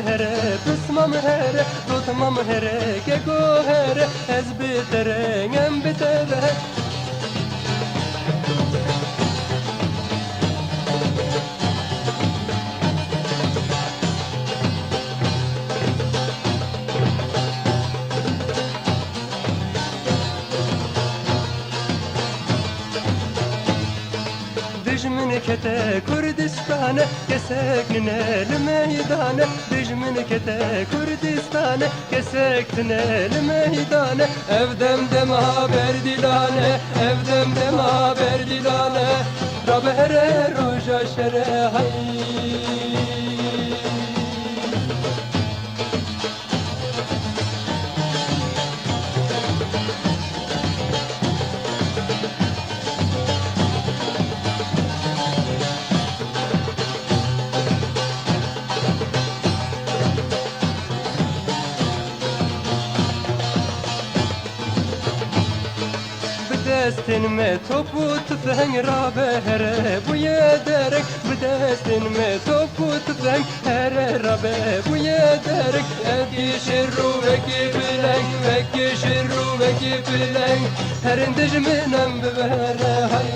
here, pismam here, tutmam here, ke go here, ez bitere, em bitere. Dijmin kete Kürdistan'e keseknin el meydane. Dijmin kete Kürdistan'e keseknin el meydane. Evdem dem haber dilane, evdem dem haber dilane. Rabere roja şere hay. Bedestin me topu tüfeğin rabe bu yederek. Bedestin me topu tüfeğin rabe bu yederek. Ekişirru vekibilen, ekişirru vekibilen. Herin dijminem bibere hay.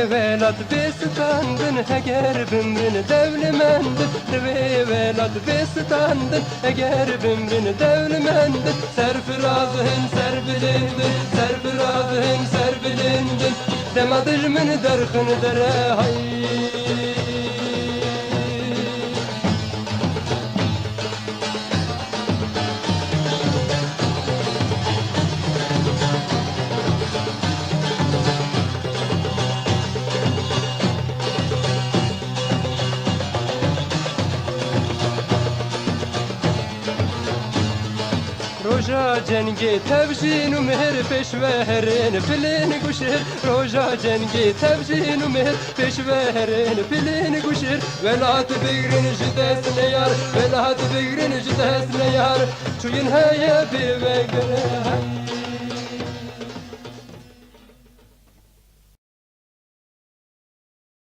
Velat bestandın eğer bimrin devlimendin. Velat bestandın eğer bimrin devlimendin. Serfirazın serbilindin, serfirazın serbilindin. Demadijmin derkın dere hay. Roja cengi tevjin u mehr peşverin filin guşir. Roja cengi tevjin u mehr peşverin filin guşir. Velat bigrin jidesne yar, velat bigrin jidesne yar. Çuyun heye bir vegre.